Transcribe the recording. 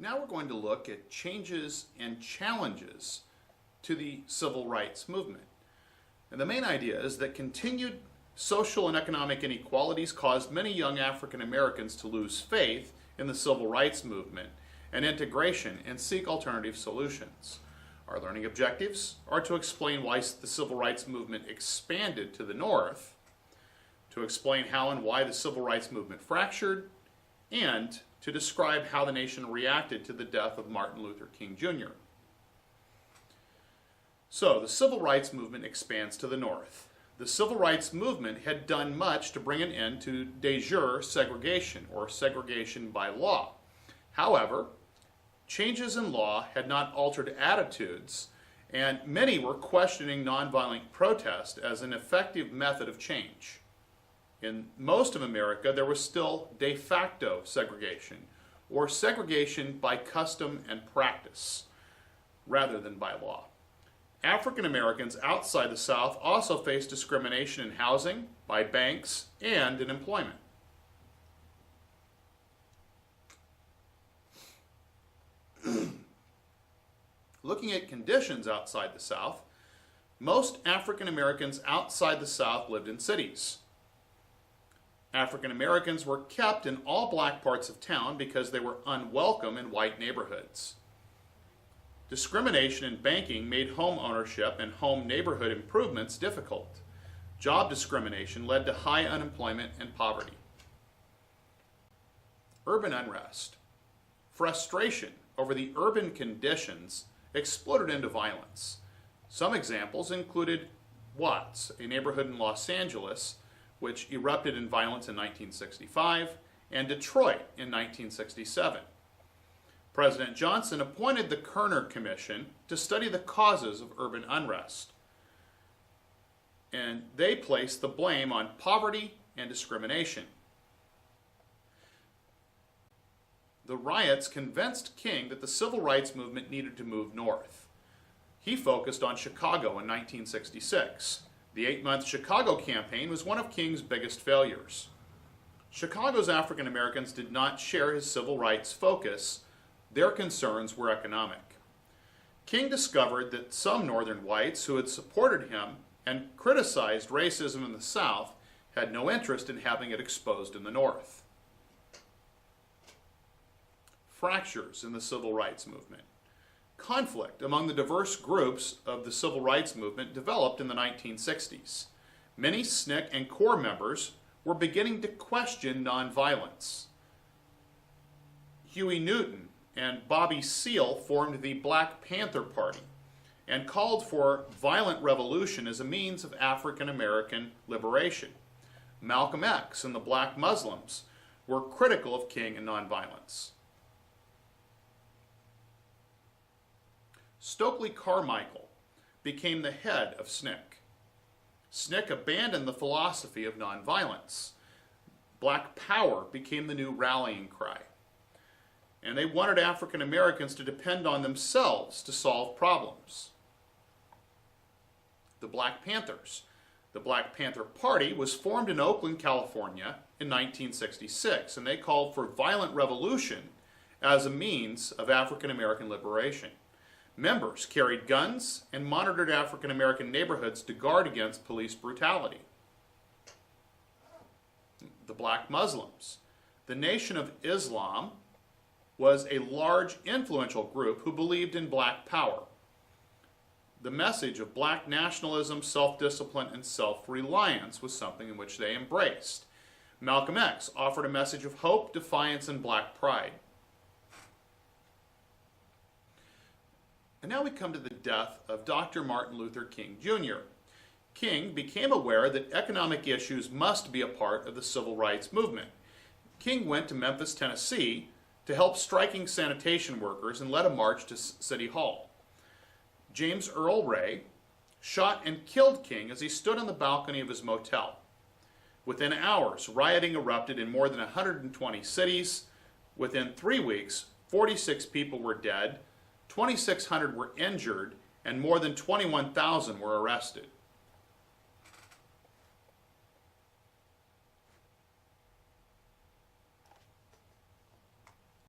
Now we're going to look at changes and challenges to the civil rights movement. And the main idea is that continued social and economic inequalities caused many young African Americans to lose faith in the civil rights movement and integration and seek alternative solutions. Our learning objectives are to explain why the civil rights movement expanded to the North, to explain how and why the civil rights movement fractured, and to describe how the nation reacted to the death of Martin Luther King Jr. So, the civil rights movement expands to the North. The civil rights movement had done much to bring an end to de jure segregation, or segregation by law. However, changes in law had not altered attitudes, and many were questioning nonviolent protest as an effective method of change. In most of America, there was still de facto segregation, or segregation by custom and practice, rather than by law. African Americans outside the South also faced discrimination in housing, by banks, and in employment. Looking at conditions outside the South, most African Americans outside the South lived in cities. African Americans were kept in all black parts of town because they were unwelcome in white neighborhoods. Discrimination in banking made home ownership and home neighborhood improvements difficult. Job discrimination led to high unemployment and poverty. Urban unrest. Frustration over the urban conditions exploded into violence. Some examples included Watts, a neighborhood in Los Angeles, which erupted in violence in 1965, and Detroit in 1967. President Johnson appointed the Kerner Commission to study the causes of urban unrest, and they placed the blame on poverty and discrimination. The riots convinced King that the civil rights movement needed to move north. He focused on Chicago in 1966. The 8-month Chicago campaign was one of King's biggest failures. Chicago's African Americans did not share his civil rights focus. Their concerns were economic. King discovered that some northern whites who had supported him and criticized racism in the South had no interest in having it exposed in the North. Fractures in the civil rights movement. Conflict among the diverse groups of the civil rights movement developed in the 1960s. Many SNCC and CORE members were beginning to question nonviolence. Huey Newton and Bobby Seale formed the Black Panther Party and called for violent revolution as a means of African American liberation. Malcolm X and the Black Muslims were critical of King and nonviolence. Stokely Carmichael became the head of SNCC. SNCC abandoned the philosophy of nonviolence. Black power became the new rallying cry. And they wanted African Americans to depend on themselves to solve problems. The Black Panthers. The Black Panther Party was formed in Oakland, California in 1966, and they called for violent revolution as a means of African American liberation. Members carried guns and monitored African American neighborhoods to guard against police brutality. The Black Muslims. The Nation of Islam was a large, influential group who believed in black power. The message of black nationalism, self-discipline, and self-reliance was something in which they embraced. Malcolm X offered a message of hope, defiance, and black pride. And now we come to the death of Dr. Martin Luther King Jr. King became aware that economic issues must be a part of the civil rights movement. King went to Memphis, Tennessee to help striking sanitation workers and led a march to City Hall. James Earl Ray shot and killed King as he stood on the balcony of his motel. Within hours, rioting erupted in more than 120 cities. Within 3 weeks, 46 people were dead, 2,600 were injured, and more than 21,000 were arrested.